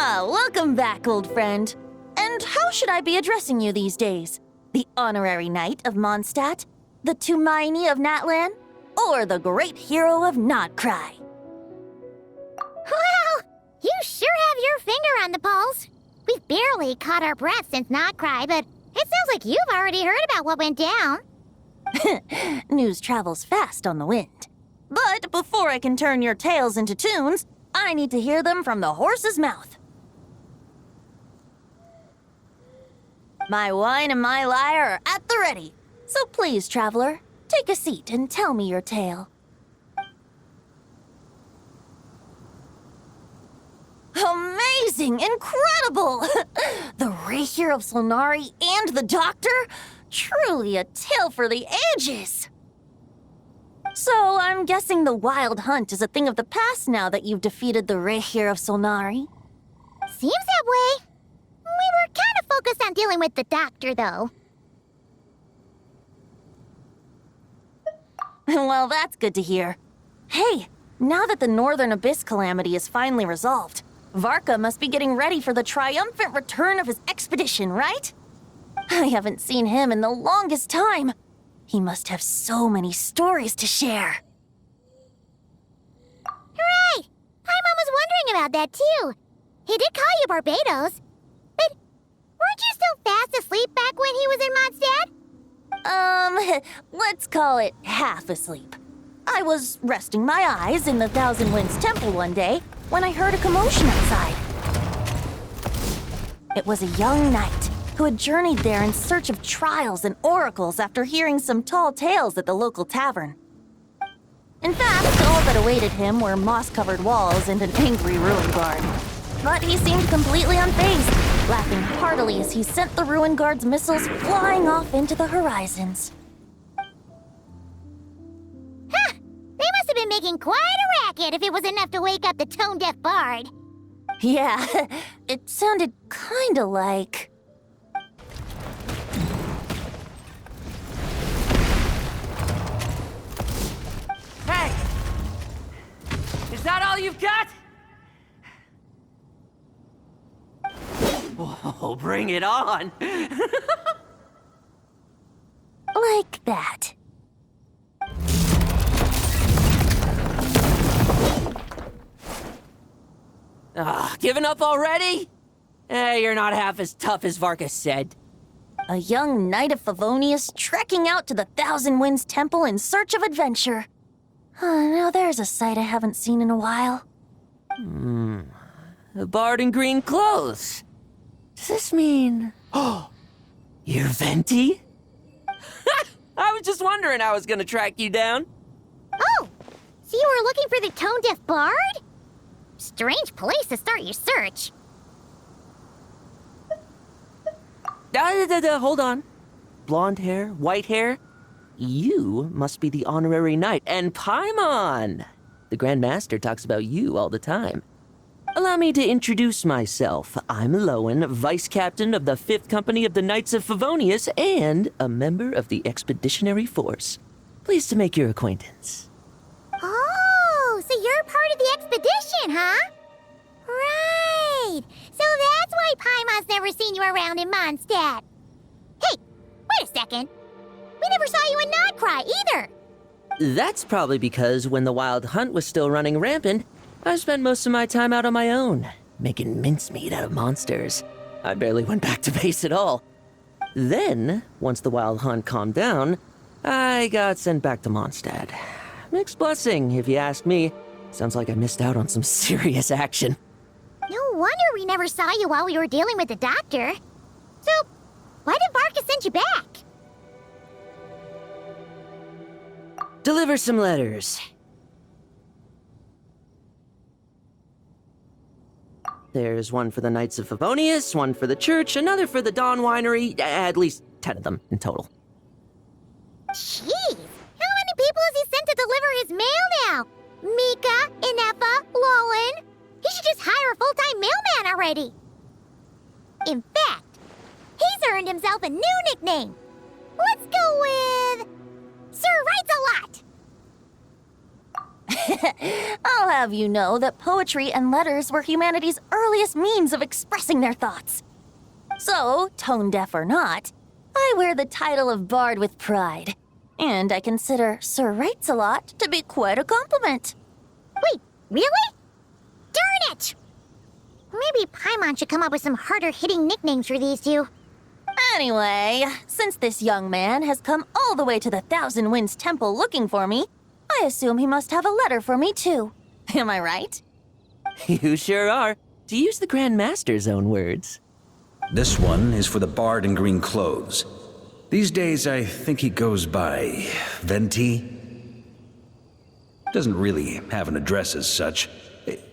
Welcome back, old friend. And how should I be addressing you these days? The honorary knight of Mondstadt? The Tumaini of Natlan? Or the great hero of Nodcry? Well, you sure have your finger on the pulse. We've barely caught our breath since Nodcry, but it sounds like you've already heard about what went down. News travels fast on the wind. But before I can turn your tales into tunes, I need to hear them from the horse's mouth. My wine and my lyre are at the ready. So please, traveler, take a seat and tell me your tale. Amazing! Incredible! The Rahier of Solnari and the Doctor? Truly a tale for the ages! So, I'm guessing the Wild Hunt is a thing of the past now that you've defeated the Rahier of Solnari? Seems that way. We were kind of focused on dealing with the Doctor, though. Well, that's good to hear. Hey, now that the Northern Abyss calamity is finally resolved, Varka must be getting ready for the triumphant return of his expedition, right? I haven't seen him in the longest time. He must have so many stories to share. Right! Paimon was wondering about that, too. He did call you Barbados. But weren't you still fast asleep back when he was in Mondstadt? Let's call it half asleep. I was resting my eyes in the Thousand Winds Temple one day when I heard a commotion outside. It was a young knight who had journeyed there in search of trials and oracles after hearing some tall tales at the local tavern. In fact, all that awaited him were moss-covered walls and an angry ruin guard. But he seemed completely unfazed, laughing heartily as he sent the ruin guard's missiles flying off into the horizons. Huh! They must have been making quite a racket if it was enough to wake up the tone-deaf bard. Yeah, it sounded kinda like... Hey! Is that all you've got? Whoa, bring it on! like that. Giving up already? Hey, you're not half as tough as Varka said. A young knight of Favonius trekking out to the Thousand Winds Temple in search of adventure. Now there's a sight I haven't seen in a while. A bard in green clothes. Does this mean... Oh, you're Venti? I was just wondering how I was gonna track you down. Oh! So you were looking for the tone-deaf bard? Strange place to start your search. Hold on. Blonde hair, white hair. You must be the honorary knight, and Paimon! The Grand Master talks about you all the time. Allow me to introduce myself. I'm Lowen, Vice Captain of the 5th Company of the Knights of Favonius, and a member of the Expeditionary Force. Pleased to make your acquaintance. Oh, so you're part of the expedition, huh? Right! So that's why Paimon's never seen you around in Mondstadt. Hey, wait a second. We never saw you in Nodcry either. That's probably because when the Wild Hunt was still running rampant, I spent most of my time out on my own, making mincemeat out of monsters. I barely went back to base at all. Then, once the Wild Hunt calmed down, I got sent back to Mondstadt. Mixed blessing, if you ask me. Sounds like I missed out on some serious action. No wonder we never saw you while we were dealing with the Doctor. So, why did Varka send you back? Deliver some letters. There's one for the Knights of Favonius, one for the church, another for the Dawn Winery, at least 10 of them in total. Jeez, how many people has he sent to deliver his mail now? Mika, Inefa, Lowen. He should just hire a full-time mailman already. In fact, he's earned himself a new nickname. Let's go with... Sir Writes a Lot. I'll have you know that poetry and letters were humanity's earliest means of expressing their thoughts. So, tone deaf or not, I wear the title of Bard with pride. And I consider Sir Writes-a-Lot to be quite a compliment. Wait, really? Darn it! Maybe Paimon should come up with some harder-hitting nicknames for these two. Anyway, since this young man has come all the way to the Thousand Winds Temple looking for me, I assume he must have a letter for me too. Am I right? You sure are, to use the Grand Master's own words. This one is for the bard in green clothes. These days, I think he goes by Venti. Doesn't really have an address as such.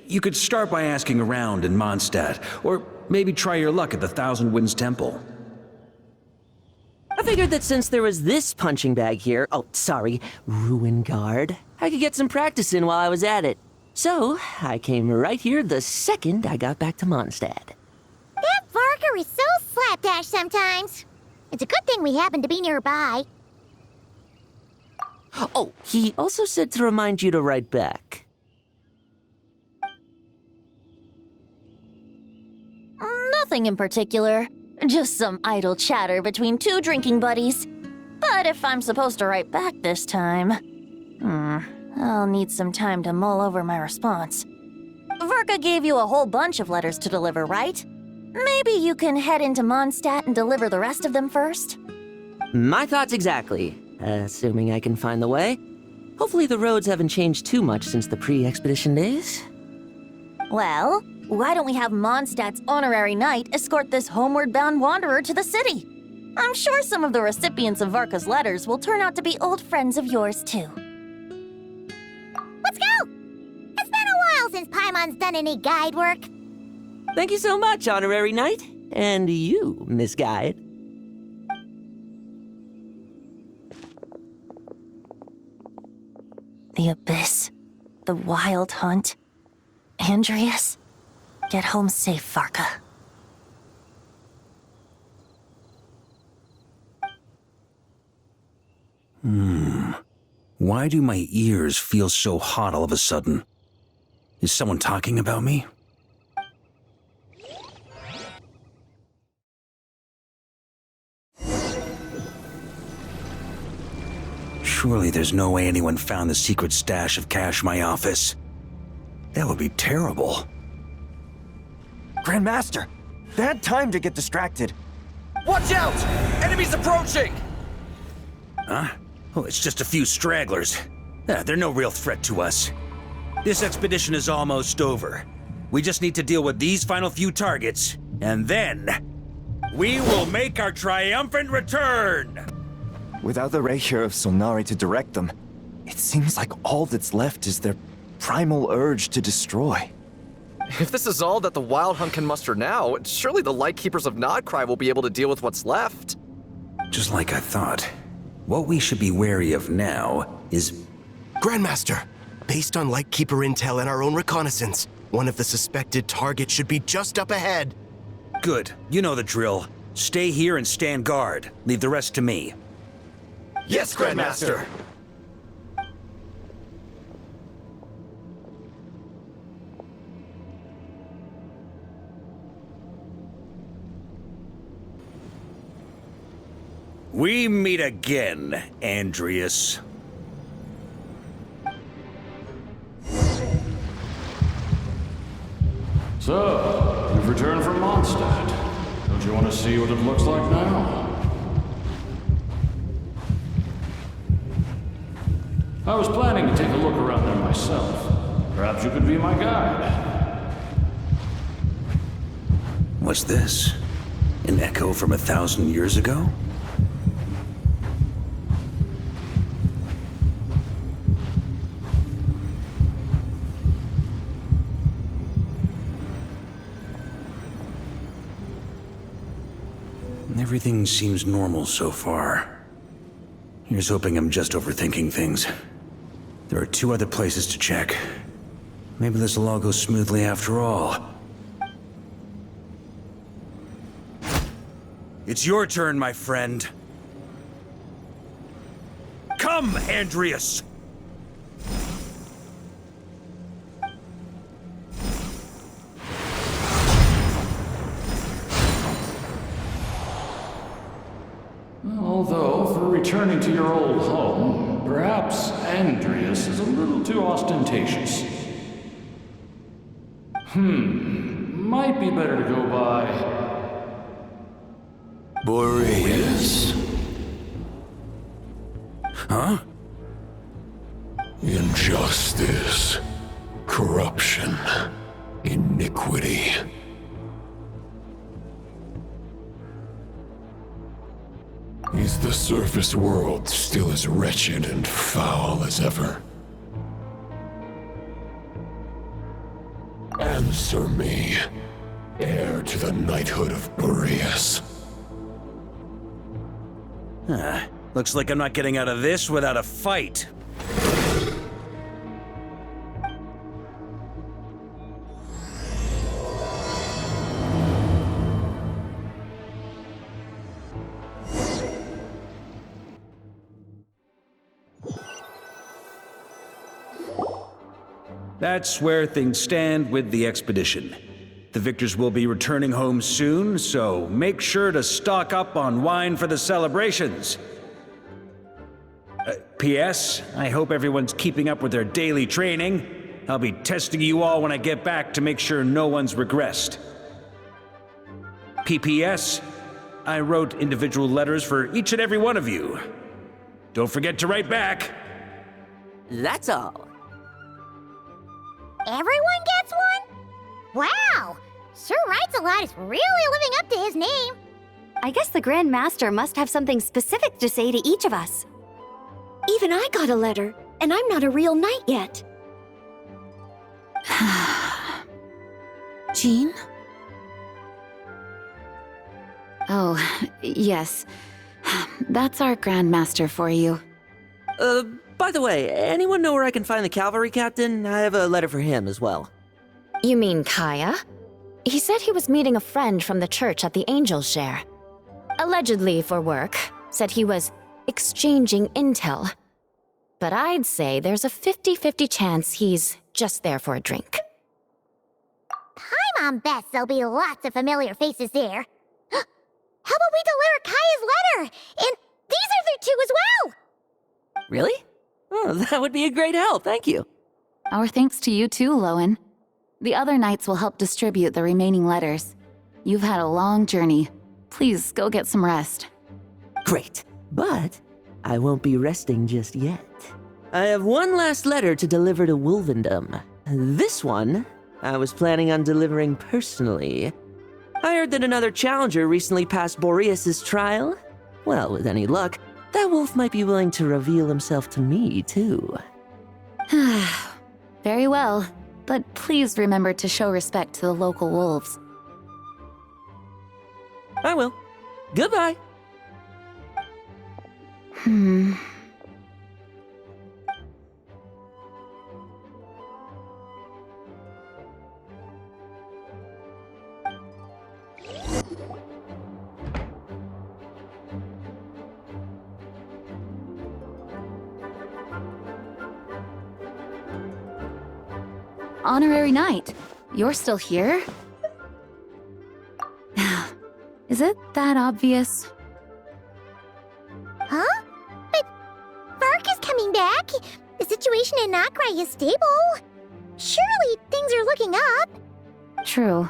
You could start by asking around in Mondstadt, or maybe try your luck at the Thousand Winds Temple. I figured that since there was this punching bag here, Ruin Guard, I could get some practice in while I was at it. So, I came right here the second I got back to Mondstadt. That Varka is so slapdash sometimes. It's a good thing we happen to be nearby. Oh, he also said to remind you to write back. Nothing in particular. Just some idle chatter between two drinking buddies. But if I'm supposed to write back this time, I'll need some time to mull over my response. Varka gave you a whole bunch of letters to deliver, right? Maybe you can head into Mondstadt and deliver the rest of them first? My thoughts exactly, assuming I can find the way. Hopefully the roads haven't changed too much since the pre-expedition days. Well, why don't we have Mondstadt's honorary knight escort this homeward-bound wanderer to the city? I'm sure some of the recipients of Varka's letters will turn out to be old friends of yours, too. Let's go! It's been a while since Paimon's done any guide work. Thank you so much, honorary knight. And you, Miss Guide. The Abyss. The Wild Hunt. Andreas. Get home safe, Varka. Why do my ears feel so hot all of a sudden? Is someone talking about me? Surely there's no way anyone found the secret stash of cash in my office. That would be terrible. Grandmaster, bad time to get distracted. Watch out! Enemies approaching! Huh? Oh, it's just a few stragglers. They're no real threat to us. This expedition is almost over. We just need to deal with these final few targets, and then we will make our triumphant return! Without the ray here of Solnari to direct them, it seems like all that's left is their primal urge to destroy. If this is all that the Wild Hunt can muster now, surely the Lightkeepers of Nodcry will be able to deal with what's left. Just like I thought. What we should be wary of now is... Grandmaster, based on Lightkeeper intel and our own reconnaissance, one of the suspected targets should be just up ahead. Good. You know the drill. Stay here and stand guard. Leave the rest to me. Yes, Grandmaster! We meet again, Andreas. So, you've returned from Mondstadt. Don't you want to see what it looks like now? I was planning to take a look around there myself. Perhaps you could be my guide. What's this? An echo from 1,000 years ago? Everything seems normal so far. Here's hoping I'm just overthinking things. There are 2 other places to check. Maybe this will all go smoothly after all. It's your turn, my friend. Come, Andreas! Although, for returning to your old home, perhaps Andreas is a little too ostentatious. Might be better to go by... Boreas. Huh? Injustice, corruption, iniquity. Is the surface world still as wretched and foul as ever? Answer me, heir to the knighthood of Boreas. Looks like I'm not getting out of this without a fight. That's where things stand with the expedition. The victors will be returning home soon, so make sure to stock up on wine for the celebrations. P.S. I hope everyone's keeping up with their daily training. I'll be testing you all when I get back to make sure no one's regressed. P.P.S. I wrote individual letters for each and every one of you. Don't forget to write back. That's all. Everyone gets one? Wow! Sir Writes-A-Lot is really living up to his name. I guess the Grand Master must have something specific to say to each of us. Even I got a letter, and I'm not a real knight yet. Jean? Oh, yes. That's our Grand Master for you. By the way, anyone know where I can find the cavalry captain? I have a letter for him as well. You mean Kaya? He said he was meeting a friend from the church at the Angel's Share. Allegedly for work. Said he was exchanging intel. But I'd say there's a 50-50 chance he's just there for a drink. Hi, Mom Bess. There'll be lots of familiar faces there. How about we deliver Kaya's letter? And these other two as well! Really? Oh, that would be a great help, thank you. Our thanks to you too, Lowen. The other knights will help distribute the remaining letters. You've had a long journey. Please go get some rest. Great, but I won't be resting just yet. I have one last letter to deliver to Wolvendom. This one, I was planning on delivering personally. I heard that another challenger recently passed Boreas' trial. Well, with any luck, that wolf might be willing to reveal himself to me, too. Very well, but please remember to show respect to the local wolves. I will. Goodbye. Honorary Knight, you're still here? Is it that obvious? Huh? But Varka's coming back. The situation in Nokrai is stable. Surely things are looking up. True.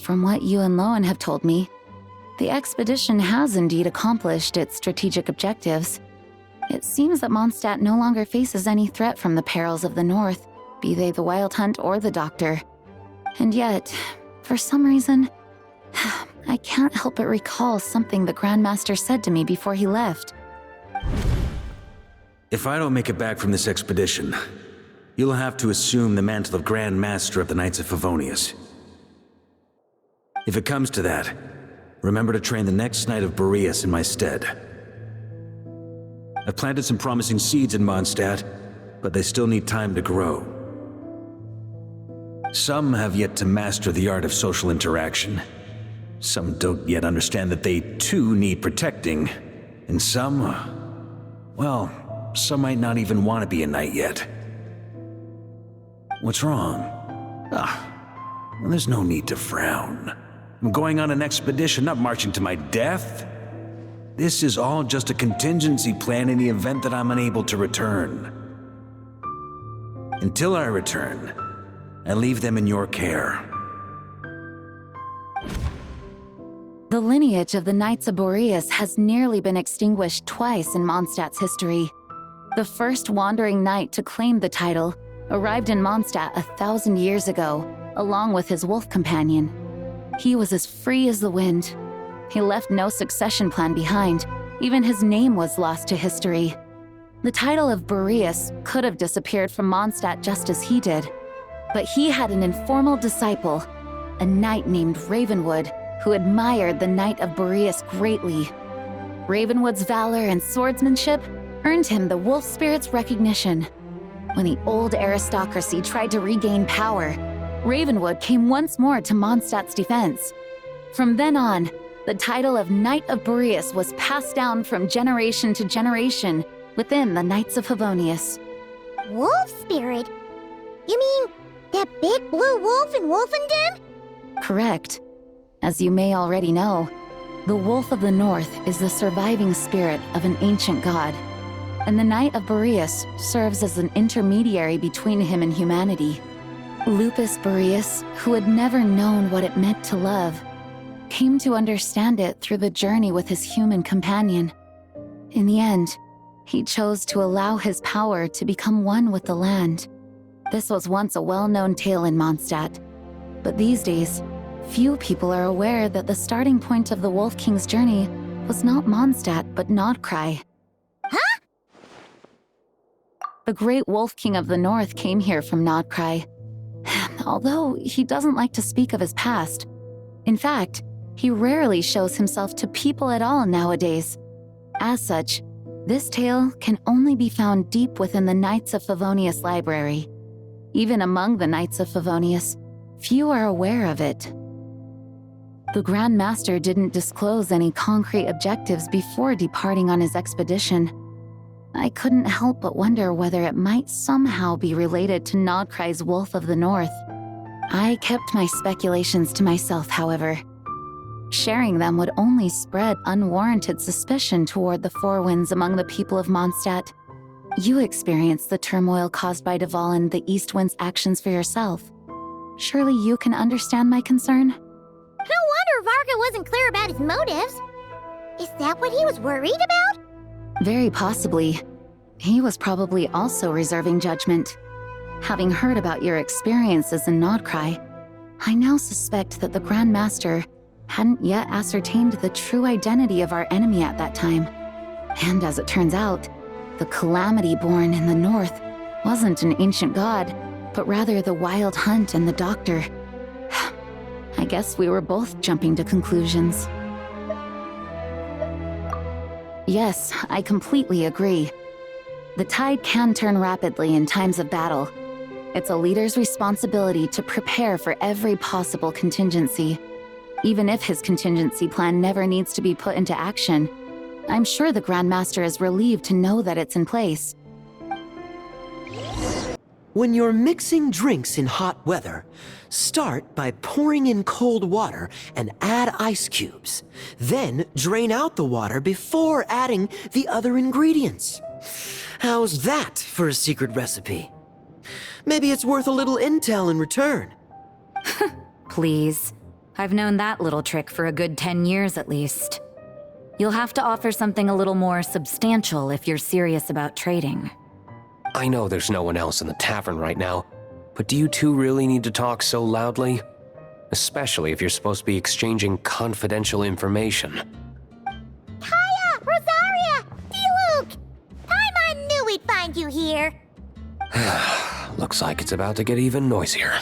From what you and Lowen have told me, the expedition has indeed accomplished its strategic objectives. It seems that Mondstadt no longer faces any threat from the perils of the North, be they the Wild Hunt or the Doctor. And yet, for some reason, I can't help but recall something the Grandmaster said to me before he left. If I don't make it back from this expedition, you'll have to assume the mantle of Grand Master of the Knights of Favonius. If it comes to that, remember to train the next Knight of Boreas in my stead. I've planted some promising seeds in Mondstadt, but they still need time to grow. Some have yet to master the art of social interaction. Some don't yet understand that they too need protecting. And some, well, some might not even want to be a knight yet. What's wrong? Well, there's no need to frown. I'm going on an expedition, not marching to my death. This is all just a contingency plan in the event that I'm unable to return. Until I return, I leave them in your care. The lineage of the Knights of Boreas has nearly been extinguished twice in Mondstadt's history. The first wandering knight to claim the title arrived in Mondstadt 1,000 years ago, along with his wolf companion. He was as free as the wind. He left no succession plan behind. Even his name was lost to history. The title of Boreas could have disappeared from Mondstadt just as he did. But he had an informal disciple, a knight named Ravenwood, who admired the Knight of Boreas greatly. Ravenwood's valor and swordsmanship earned him the wolf spirit's recognition. When the old aristocracy tried to regain power, Ravenwood came once more to Mondstadt's defense. From then on, the title of Knight of Boreas was passed down from generation to generation within the Knights of Favonius. Wolf spirit? You mean that big blue wolf in Wolfenden? Correct. As you may already know, the Wolf of the North is the surviving spirit of an ancient god, and the Knight of Boreas serves as an intermediary between him and humanity. Lupus Boreas, who had never known what it meant to love, came to understand it through the journey with his human companion. In the end, he chose to allow his power to become one with the land. This was once a well-known tale in Mondstadt, but these days, few people are aware that the starting point of the Wolf King's journey was not Mondstadt, but Nodcry. Huh? The great Wolf King of the North came here from Nodcry. Although he doesn't like to speak of his past. In fact, he rarely shows himself to people at all nowadays. As such, this tale can only be found deep within the Knights of Favonius library. Even among the Knights of Favonius, few are aware of it. The Grand Master didn't disclose any concrete objectives before departing on his expedition. I couldn't help but wonder whether it might somehow be related to Nodcry's Wolf of the North. I kept my speculations to myself, however. Sharing them would only spread unwarranted suspicion toward the Four Winds among the people of Mondstadt. You experienced the turmoil caused by Duval and the East Wind's actions for yourself. Surely you can understand my concern? No wonder Varka wasn't clear about his motives. Is that what he was worried about? Very possibly. He was probably also reserving judgment. Having heard about your experiences in Nodcry, I now suspect that the Grand Master hadn't yet ascertained the true identity of our enemy at that time. And as it turns out, the calamity born in the north wasn't an ancient god, but rather the Wild Hunt and the Doctor. I guess we were both jumping to conclusions. Yes, I completely agree. The tide can turn rapidly in times of battle. It's a leader's responsibility to prepare for every possible contingency. Even if his contingency plan never needs to be put into action, I'm sure the Grand Master is relieved to know that it's in place. When you're mixing drinks in hot weather, start by pouring in cold water and add ice cubes. Then drain out the water before adding the other ingredients. How's that for a secret recipe? Maybe it's worth a little intel in return. Please. I've known that little trick for a good 10 years at least. You'll have to offer something a little more substantial if you're serious about trading. I know there's no one else in the tavern right now, but do you two really need to talk so loudly? Especially if you're supposed to be exchanging confidential information. Kaya! Rosaria! D-Luke! Paimon knew we'd find you here! Looks like it's about to get even noisier.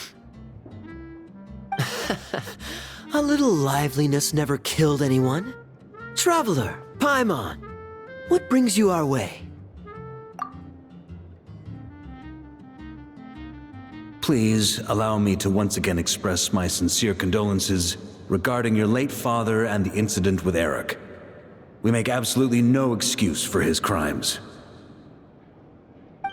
A little liveliness never killed anyone. Traveler, Paimon, what brings you our way? Please allow me to once again express my sincere condolences regarding your late father and the incident with Eric. We make absolutely no excuse for his crimes.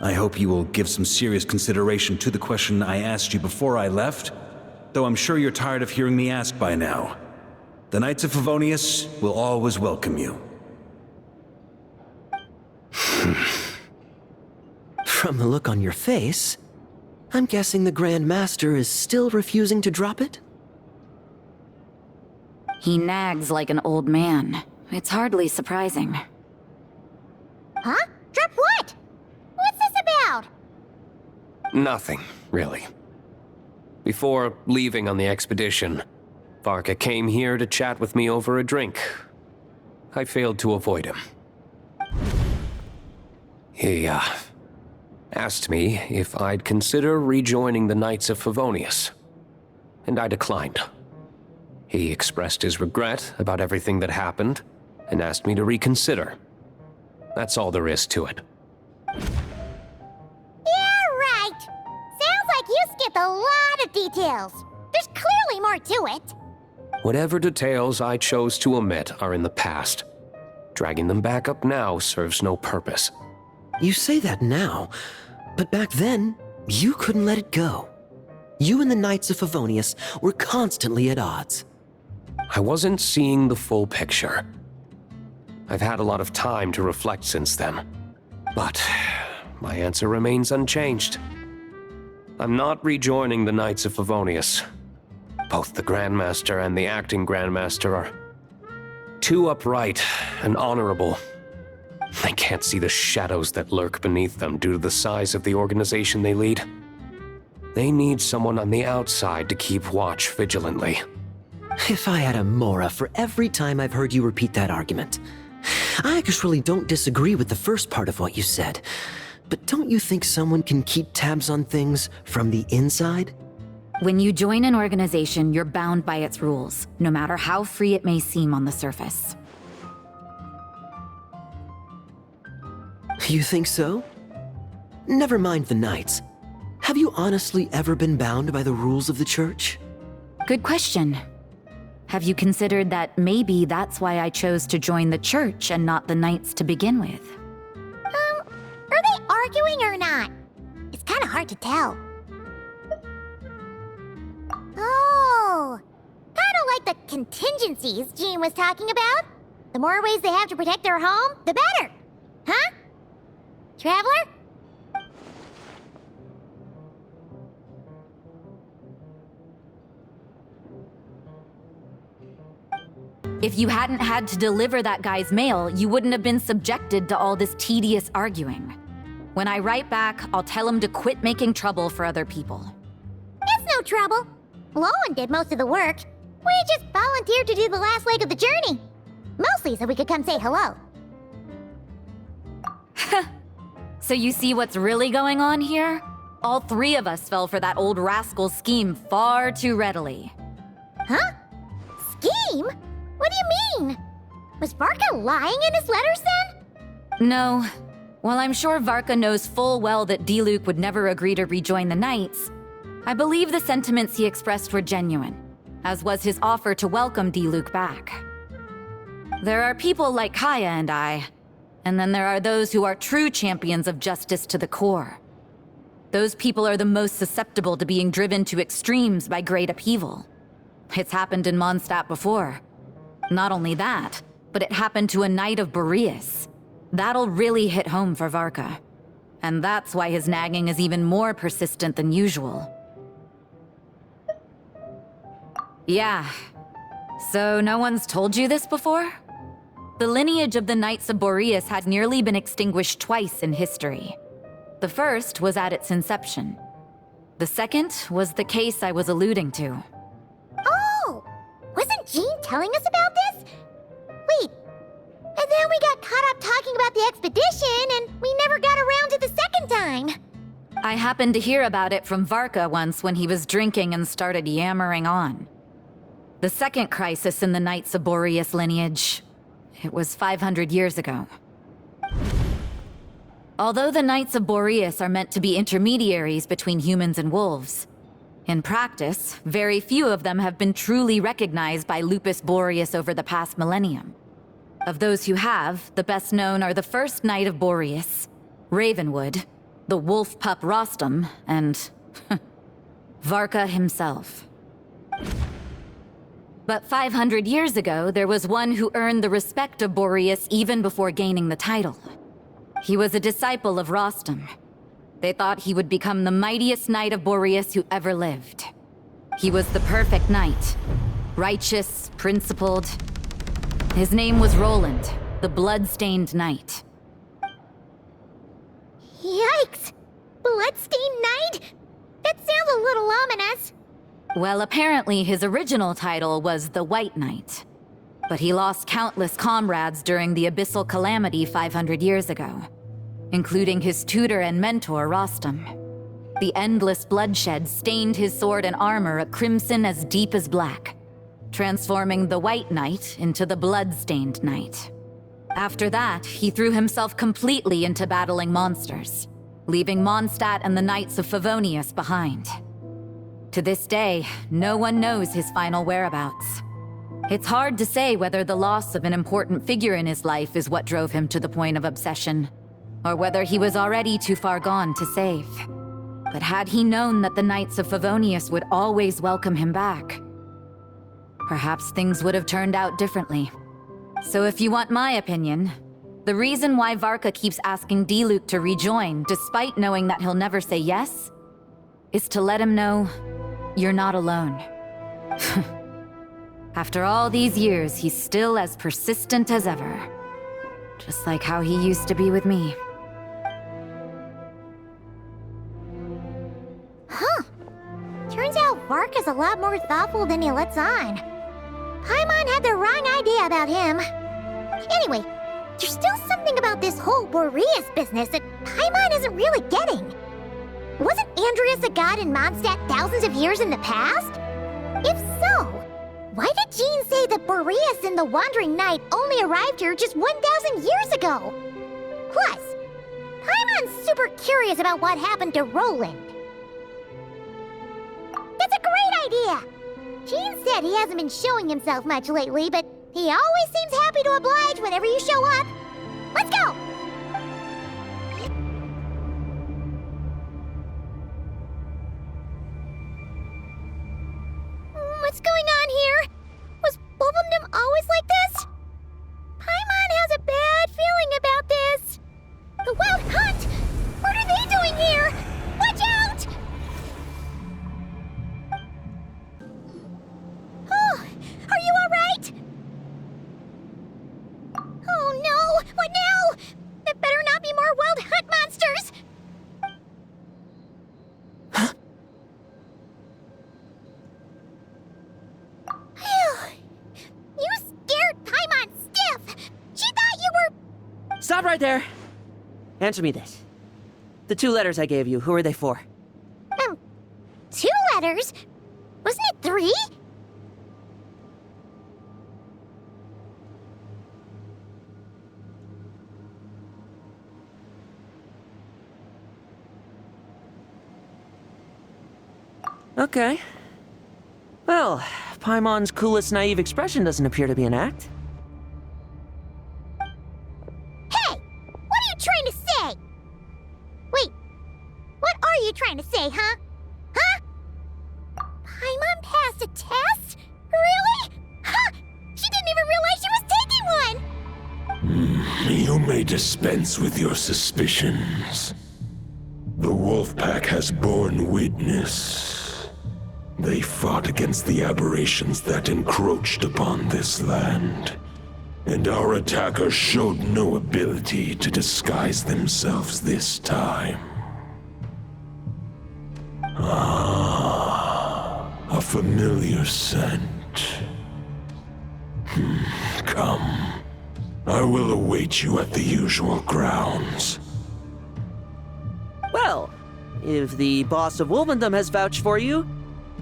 I hope you will give some serious consideration to the question I asked you before I left, though I'm sure you're tired of hearing me ask by now. The Knights of Favonius will always welcome you. From the look on your face, I'm guessing the Grand Master is still refusing to drop it? He nags like an old man. It's hardly surprising. Huh? Drop what? What's this about? Nothing, really. Before leaving on the expedition, Varka came here to chat with me over a drink. I failed to avoid him. He, asked me if I'd consider rejoining the Knights of Favonius, and I declined. He expressed his regret about everything that happened, and asked me to reconsider. That's all there is to it. Yeah, right. Sounds like you skipped a lot of details. There's clearly more to it. Whatever details I chose to omit are in the past. Dragging them back up now serves no purpose. You say that now, but back then, you couldn't let it go. You and the Knights of Favonius were constantly at odds. I wasn't seeing the full picture. I've had a lot of time to reflect since then, but my answer remains unchanged. I'm not rejoining the Knights of Favonius. Both the Grandmaster and the acting Grandmaster are too upright and honorable. I can't see the shadows that lurk beneath them due to the size of the organization they lead. They need someone on the outside to keep watch vigilantly. If I had a Mora for every time I've heard you repeat that argument. I actually don't disagree with the first part of what you said, but don't you think someone can keep tabs on things from the inside? When you join an organization, you're bound by its rules, no matter how free it may seem on the surface. You think so? Never mind the Knights. Have you honestly ever been bound by the rules of the Church? Good question. Have you considered that maybe that's why I chose to join the Church and not the Knights to begin with? Are they arguing or not? It's kind of hard to tell. Oh, kind of like the contingencies Jean was talking about. The more ways they have to protect their home, the better. Huh? Traveler? If you hadn't had to deliver that guy's mail, you wouldn't have been subjected to all this tedious arguing. When I write back, I'll tell him to quit making trouble for other people. It's no trouble. Lowen did most of the work. We just volunteered to do the last leg of the journey. Mostly so we could come say hello. So you see what's really going on here? All three of us fell for that old rascal's scheme far too readily. Huh? Scheme? What do you mean? Was Varka lying in his letters then? No. While I'm sure Varka knows full well that Diluc would never agree to rejoin the Knights, I believe the sentiments he expressed were genuine, as was his offer to welcome Diluc back. There are people like Kaya and I, and then there are those who are true champions of justice to the core. Those people are the most susceptible to being driven to extremes by great upheaval. It's happened in Mondstadt before. Not only that, but it happened to a Knight of Boreas. That'll really hit home for Varka. And that's why his nagging is even more persistent than usual. Yeah. So no one's told you this before? The lineage of the Knights of Boreas had nearly been extinguished twice in history. The first was at its inception. The second was the case I was alluding to. Oh! Wasn't Jean telling us about this? Wait, and then we got caught up talking about the expedition, and we never got around to the second time. I happened to hear about it from Varka once when he was drinking and started yammering on. The second crisis in the Knights of Boreas lineage. It was 500 years ago. Although the Knights of Boreas are meant to be intermediaries between humans and wolves, in practice, very few of them have been truly recognized by Lupus Boreas over the past millennium. Of those who have, the best known are the first Knight of Boreas, Ravenwood, the wolf pup Rostam, and Varka himself. But 500 years ago, there was one who earned the respect of Boreas even before gaining the title. He was a disciple of Rostam. They thought he would become the mightiest knight of Boreas who ever lived. He was the perfect knight. Righteous, principled. His name was Roland, the blood-stained knight. Yikes! Bloodstained Knight? That sounds a little ominous. Well, apparently his original title was the White Knight. But he lost countless comrades during the Abyssal Calamity 500 years ago, including his tutor and mentor, Rostam. The endless bloodshed stained his sword and armor a crimson as deep as black, transforming the White Knight into the Blood-Stained Knight. After that, he threw himself completely into battling monsters, leaving Mondstadt and the Knights of Favonius behind. To this day, no one knows his final whereabouts. It's hard to say whether the loss of an important figure in his life is what drove him to the point of obsession, or whether he was already too far gone to save. But had he known that the Knights of Favonius would always welcome him back, perhaps things would have turned out differently. So if you want my opinion, the reason why Varka keeps asking Diluc to rejoin, despite knowing that he'll never say yes, is to let him know you're not alone. After all these years, he's still as persistent as ever. Just like how he used to be with me. Huh. Turns out Varka's a lot more thoughtful than he lets on. Paimon had the wrong idea about him. Anyway, there's still something about this whole Boreas business that Paimon isn't really getting. Wasn't Andreas a god in Mondstadt thousands of years in the past? If so, why did Jean say that Boreas and the Wandering Knight only arrived here just 1,000 years ago? Plus, Paimon's super curious about what happened to Roland. That's a great idea! Jean said he hasn't been showing himself much lately, but he always seems happy to oblige whenever you show up. Let's go! What's going on here? Was Wolfendom always like this? Paimon has a bad feeling about this. The Wild Hunt! What are they doing here? Watch out! Oh, are you alright? Oh no! What now? There better not be more Wild Hunt monsters! You scared Paimon stiff! She thought you were... Stop right there! Answer me this. The 2 letters I gave you, who are they for? 2 letters? Wasn't it 3? Okay. Well, Paimon's coolest naive expression doesn't appear to be an act. Hey! What are you trying to say? Wait, what are you trying to say, huh? Huh? Paimon passed a test? Really? Huh! She didn't even realize she was taking one! You may dispense with your suspicions. The Wolfpack has borne witness. They fought against the aberrations that encroached upon this land, and our attackers showed no ability to disguise themselves this time. Ah, a familiar scent. Come. I will await you at the usual grounds. Well, if the boss of Wolfendom has vouched for you,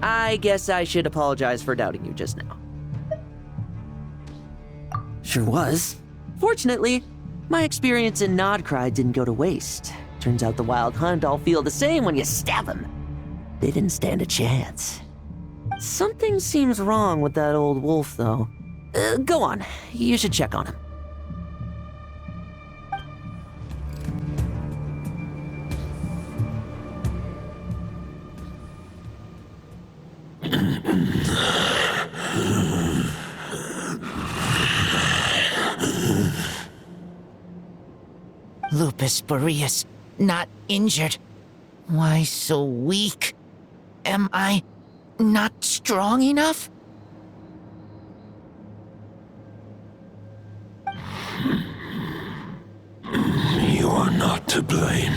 I guess I should apologize for doubting you just now. Sure was. Fortunately, my experience in Nodcry didn't go to waste. Turns out the Wild Hunt all feel the same when you stab them. They didn't stand a chance. Something seems wrong with that old wolf, though. Go on. You should check on him. Lupus Boreas, not injured. Why so weak? Am I not strong enough? You are not to blame.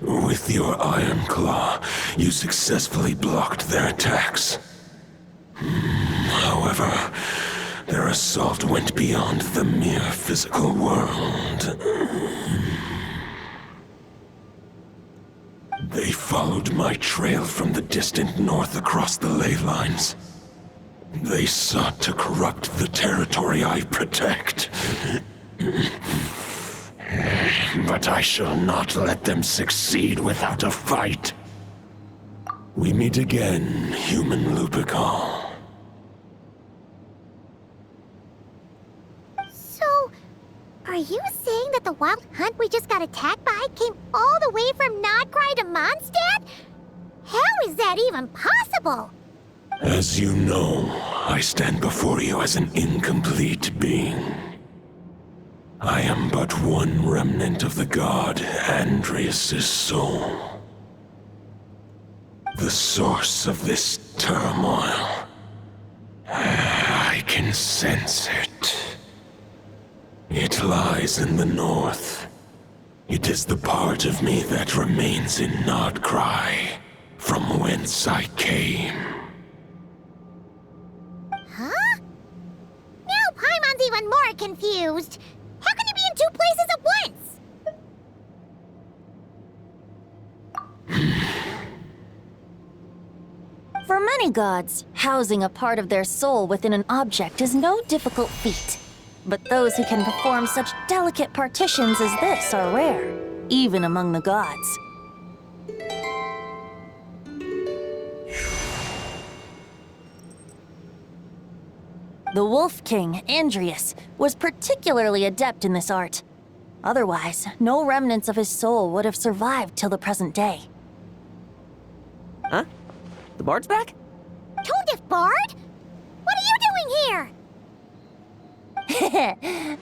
With your Iron Claw, you successfully blocked their attacks. However, their assault went beyond the mere physical world. They followed my trail from the distant north across the ley lines. They sought to corrupt the territory I protect. But I shall not let them succeed without a fight. We meet again, human Lupical. So, are you saying that the wild hunt we just got attacked by came all the way from Nodcry to Mondstadt? How is that even possible? As you know, I stand before you as an incomplete being. I am but one remnant of the god Andrias' soul. The source of this turmoil. I can sense it. It lies in the north. It is the part of me that remains in Nodcry, from whence I came. Huh? Now Paimon's even more confused. How can he be in two places at once? For many gods, housing a part of their soul within an object is no difficult feat. But those who can perform such delicate partitions as this are rare, even among the gods. The Wolf King, Andrias, was particularly adept in this art. Otherwise, no remnants of his soul would have survived till the present day. Huh? The bard's back? Toadif Bard? What are you doing here?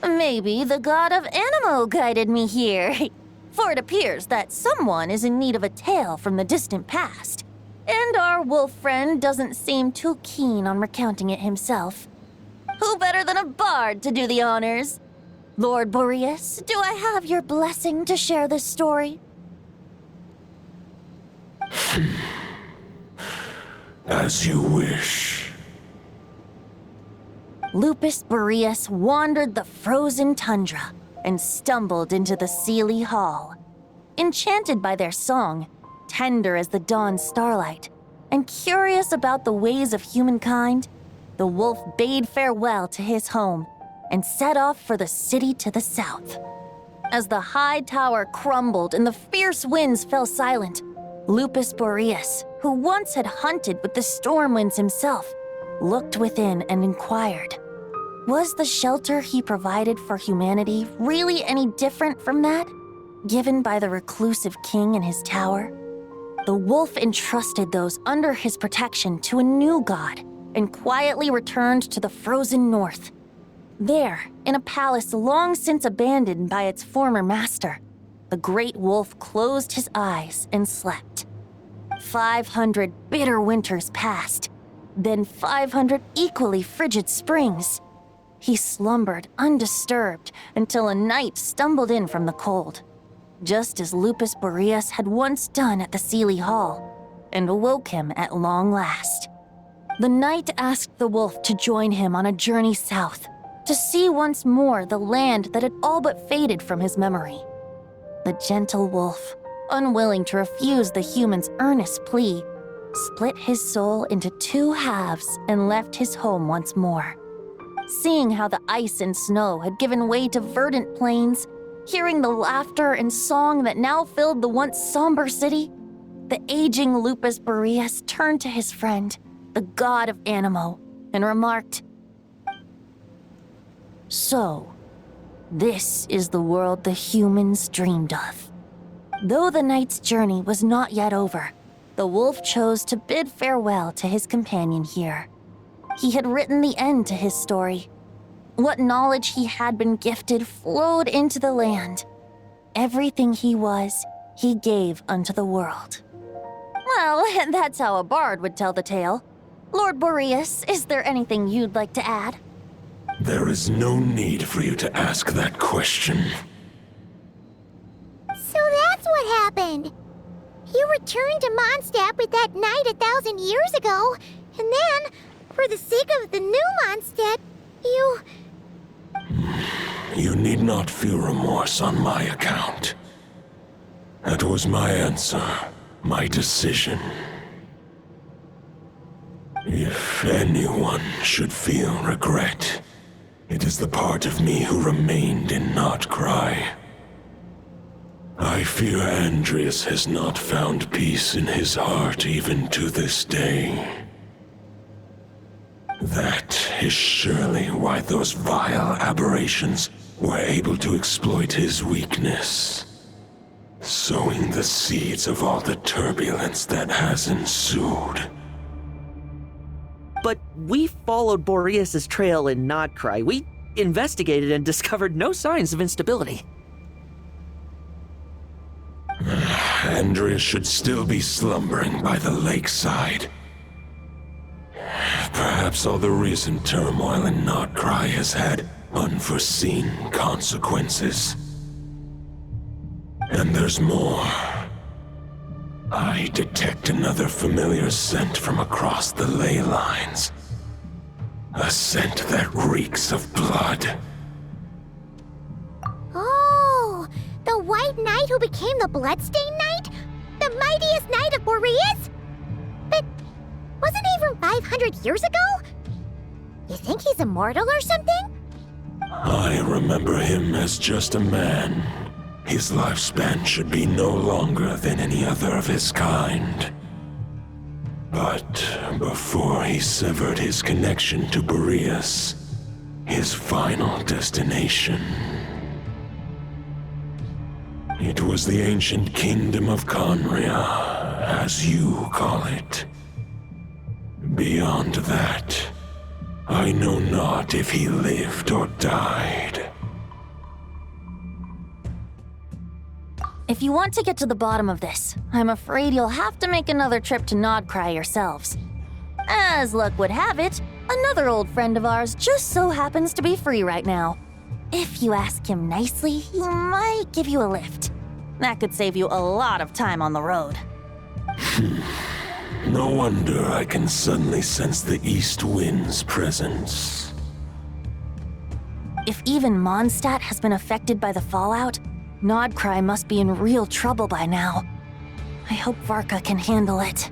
Maybe the god of Animo guided me here. For it appears that someone is in need of a tale from the distant past. And our wolf friend doesn't seem too keen on recounting it himself. Who better than a bard to do the honors? Lord Boreas, do I have your blessing to share this story? As you wish. Lupus Boreas wandered the frozen tundra and stumbled into the Seelie Hall. Enchanted by their song, tender as the dawn starlight, and curious about the ways of humankind, the wolf bade farewell to his home and set off for the city to the south. As the high tower crumbled and the fierce winds fell silent, Lupus Boreas, who once had hunted with the storm winds himself, looked within and inquired, was the shelter he provided for humanity really any different from that given by the reclusive king in his tower? The wolf entrusted those under his protection to a new god and quietly returned to the frozen north. There, in a palace long since abandoned by its former master, the great wolf closed his eyes and slept. 500 bitter winters passed, then 500 equally frigid springs. He slumbered undisturbed until a night stumbled in from the cold, just as Lupus Boreas had once done at the Seelie Hall, and awoke him at long last. The knight asked the wolf to join him on a journey south, to see once more the land that had all but faded from his memory. The gentle wolf, unwilling to refuse the human's earnest plea, split his soul into two halves and left his home once more. Seeing how the ice and snow had given way to verdant plains, hearing the laughter and song that now filled the once somber city, the aging Lupus Boreas turned to his friend, the god of Animo, and remarked, "So, this is the world the humans dreamed of." Though the knight's journey was not yet over, the wolf chose to bid farewell to his companion here. He had written the end to his story. What knowledge he had been gifted flowed into the land. Everything he was, he gave unto the world. Well, that's how a bard would tell the tale. Lord Boreas, is there anything you'd like to add? There is no need for you to ask that question. So that's what happened. You returned to Mondstadt with that knight 1,000 years ago, and then, for the sake of the new Mondstadt, you... You need not feel remorse on my account. That was my answer, my decision. If anyone should feel regret, it is the part of me who remained in Notcry. I fear Andreas has not found peace in his heart even to this day. That is surely why those vile aberrations were able to exploit his weakness, sowing the seeds of all the turbulence that has ensued. But we followed Boreas' trail in Nodcry. We investigated and discovered no signs of instability. Andreas should still be slumbering by the lakeside. Perhaps all the recent turmoil in Notcry has had unforeseen consequences. And there's more. I detect another familiar scent from across the ley lines. A scent that reeks of blood. Oh, the White Knight who became the Bloodstained Knight? The mightiest knight of Boreas? But wasn't he from 500 years ago? You think he's immortal or something? I remember him as just a man. His lifespan should be no longer than any other of his kind. But before he severed his connection to Boreas, his final destination, it was the ancient kingdom of Conria, as you call it. Beyond that, I know not if he lived or died. If you want to get to the bottom of this, I'm afraid you'll have to make another trip to Nodcry yourselves. As luck would have it, another old friend of ours just so happens to be free right now. If you ask him nicely, he might give you a lift. That could save you a lot of time on the road. No wonder I can suddenly sense the east wind's presence. If even Mondstadt has been affected by the fallout, Nodcry must be in real trouble by now. I hope Varka can handle it.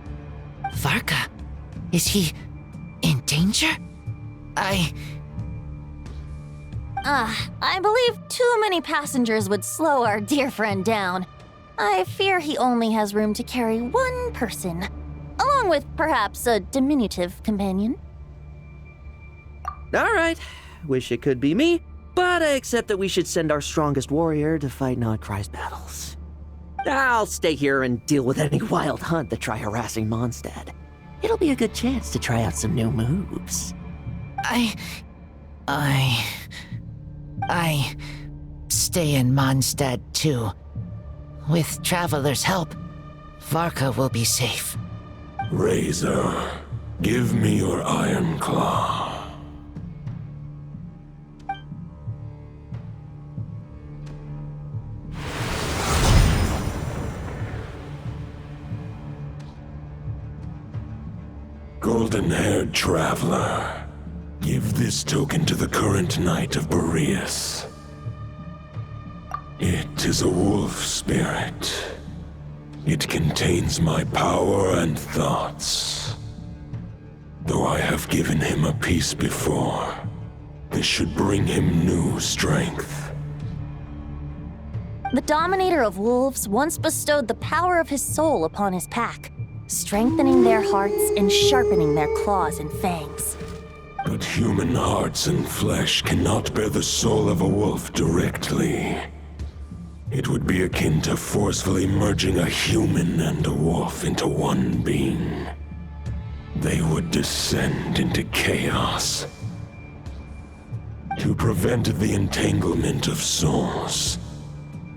Varka? Is he in danger? I believe too many passengers would slow our dear friend down. I fear he only has room to carry one person, along with perhaps a diminutive companion. All right, wish it could be me, but I accept that we should send our strongest warrior to fight Nodcry's battles. I'll stay here and deal with any wild hunt that try harassing Mondstadt. It'll be a good chance to try out some new moves. I stay in Mondstadt too. With Traveler's help, Varka will be safe. Razor, give me your iron claw. Golden-haired traveler, give this token to the current knight of Boreas. It is a wolf spirit. It contains my power and thoughts. Though I have given him a piece before, this should bring him new strength. The Dominator of Wolves once bestowed the power of his soul upon his pack, strengthening their hearts and sharpening their claws and fangs. But human hearts and flesh cannot bear the soul of a wolf directly. It would be akin to forcefully merging a human and a wolf into one being. They would descend into chaos. To prevent the entanglement of souls,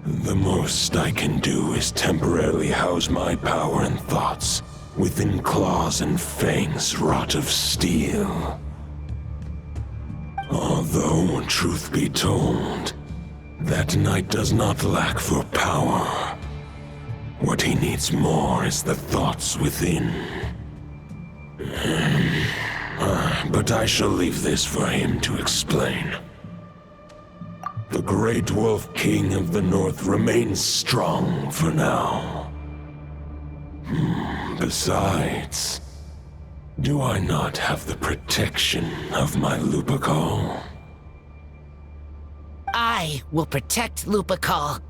The most I can do is temporarily house my power and thoughts within claws and fangs wrought of steel. Although, truth be told, that knight does not lack for power. What he needs more is the thoughts within. But I shall leave this for him to explain. The Great Wolf King of the North remains strong for now. Besides, do I not have the protection of my Lupacol? I will protect Lupacol.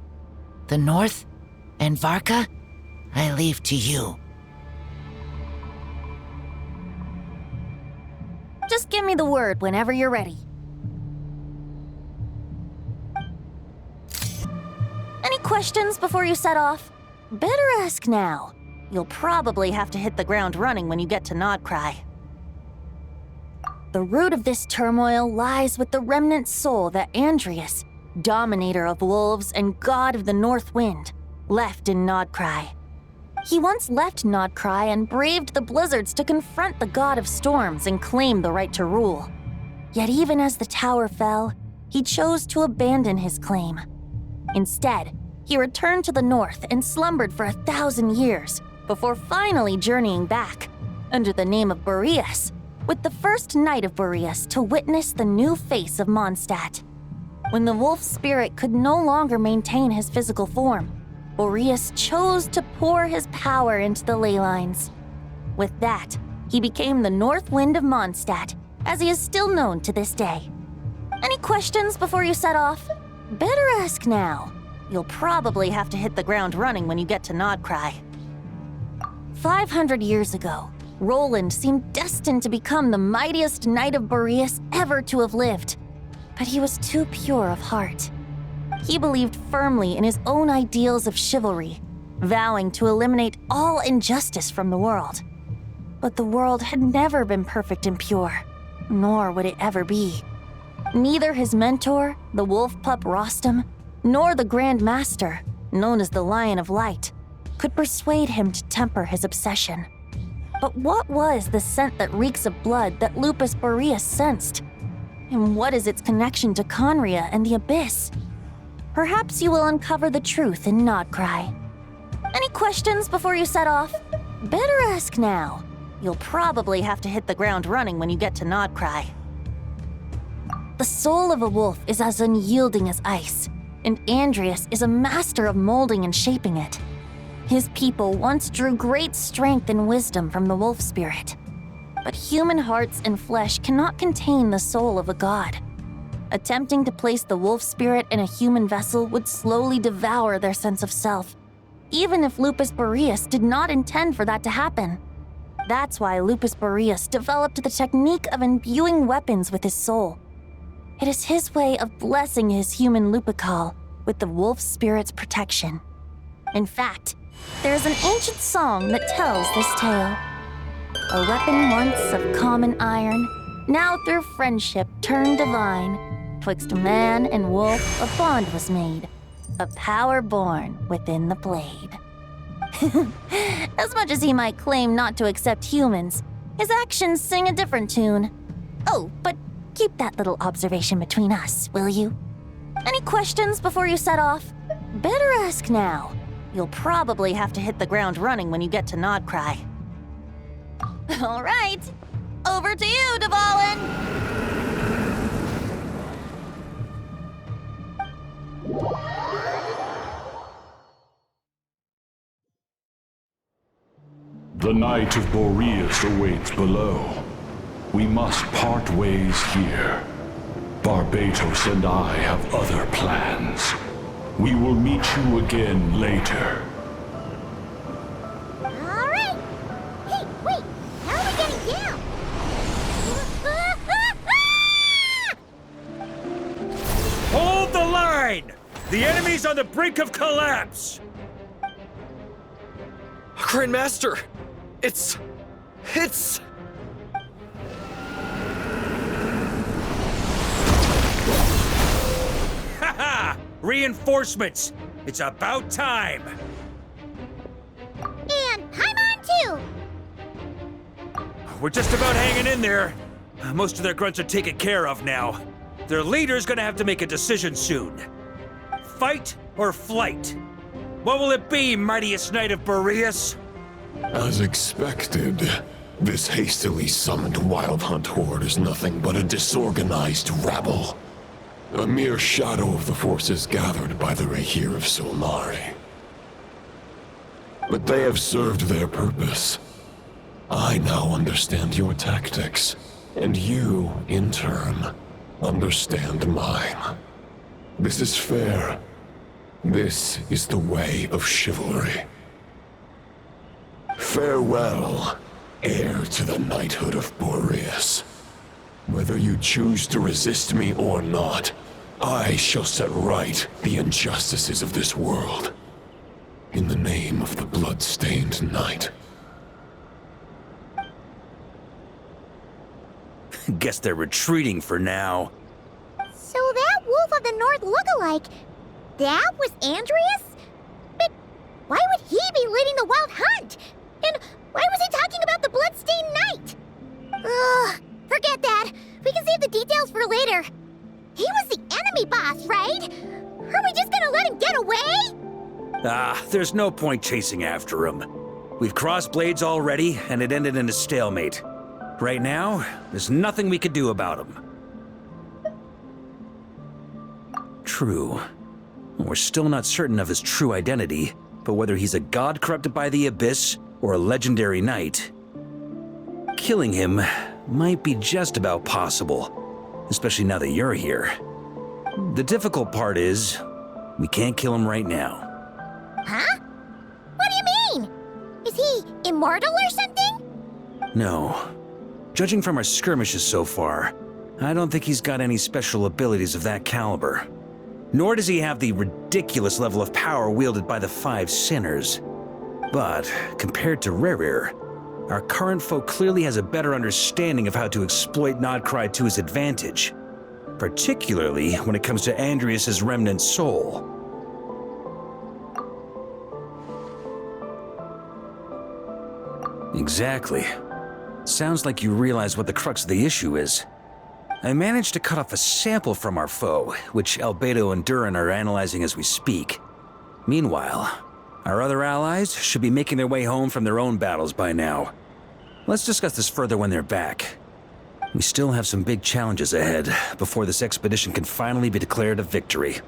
The North and Varka, I leave to you. Just give me the word whenever you're ready. Any questions before you set off? Better ask now. You'll probably have to hit the ground running when you get to Nodcry. The root of this turmoil lies with the remnant soul that Andrius, dominator of wolves and god of the North Wind, left in Nodcry. He once left Nodcry and braved the blizzards to confront the god of storms and claim the right to rule. Yet even as the tower fell, he chose to abandon his claim. Instead, he returned to the north and slumbered for 1,000 years before finally journeying back, under the name of Boreas, with the first knight of Boreas to witness the new face of Mondstadt. When the wolf spirit could no longer maintain his physical form, Boreas chose to pour his power into the ley lines. With that, he became the North Wind of Mondstadt, as he is still known to this day. Any questions before you set off? Better ask now. You'll probably have to hit the ground running when you get to Nodcry. 500 years ago, Roland seemed destined to become the mightiest knight of Boreas ever to have lived. But he was too pure of heart. He believed firmly in his own ideals of chivalry, vowing to eliminate all injustice from the world. But the world had never been perfect and pure, nor would it ever be. Neither his mentor, the wolf pup Rostam, nor the Grand Master, known as the Lion of Light, could persuade him to temper his obsession. But what was the scent that reeks of blood that Lupus Boreas sensed? And what is its connection to Conria and the Abyss? Perhaps you will uncover the truth in Nodcry. Any questions before you set off? Better ask now. You'll probably have to hit the ground running when you get to Nodcry. The soul of a wolf is as unyielding as ice, and Andrius is a master of molding and shaping it. His people once drew great strength and wisdom from the wolf spirit. But human hearts and flesh cannot contain the soul of a god. Attempting to place the wolf spirit in a human vessel would slowly devour their sense of self, even if Lupus Boreas did not intend for that to happen. That's why Lupus Boreas developed the technique of imbuing weapons with his soul. It is his way of blessing his human Lupacol with the wolf spirit's protection. In fact, there is an ancient song that tells this tale. A weapon once of common iron, now through friendship turned divine. Twixt man and wolf a bond was made, a power born within the blade. As much as he might claim not to accept humans, his actions sing a different tune. Oh, but keep that little observation between us, will you? Any questions before you set off? Better ask now. You'll probably have to hit the ground running when you get to Nodcry. All right, over to you, Dvalin! The Knight of Boreas awaits below. We must part ways here. Barbatos and I have other plans. We will meet you again later. All right. Hey, wait. How are we getting down? Hold the line! The enemy's on the brink of collapse! Grandmaster! It's... Haha! Reinforcements! It's about time! And I'm on too! We're just about hanging in there. Most of their grunts are taken care of now. Their leader's gonna have to make a decision soon. Fight or flight? What will it be, mightiest knight of Boreas? As expected, this hastily summoned Wild Hunt horde is nothing but a disorganized rabble. A mere shadow of the forces gathered by the Rahir of Solnari. But they have served their purpose. I now understand your tactics, and you, in turn, understand mine. This is fair. This is the way of chivalry. Farewell, heir to the knighthood of Boreas. Whether you choose to resist me or not, I shall set right the injustices of this world. In the name of the blood-stained knight. Guess they're retreating for now. So that Wolf of the North lookalike, that was Andreas? But why would he be leading the Wild Hunt? And why was he talking about the Bloodstained Knight? Ugh, forget that. We can save the details for later. He was the enemy boss, right? Are we just gonna let him get away? There's no point chasing after him. We've crossed blades already, and it ended in a stalemate. Right now, there's nothing we could do about him. True. We're still not certain of his true identity, but whether he's a god corrupted by the Abyss or a legendary knight, killing him might be just about possible, especially now that you're here. The difficult part is, we can't kill him right now. Huh? What do you mean? Is he immortal or something? No. Judging from our skirmishes so far, I don't think he's got any special abilities of that caliber. Nor does he have the ridiculous level of power wielded by the Five Sinners. But, compared to Rerir, our current foe clearly has a better understanding of how to exploit Nodcry to his advantage, particularly when it comes to Andreas' remnant soul. Exactly. Sounds like you realize what the crux of the issue is. I managed to cut off a sample from our foe, which Albedo and Durin are analyzing as we speak. Meanwhile, our other allies should be making their way home from their own battles by now. Let's discuss this further when they're back. We still have some big challenges ahead before this expedition can finally be declared a victory.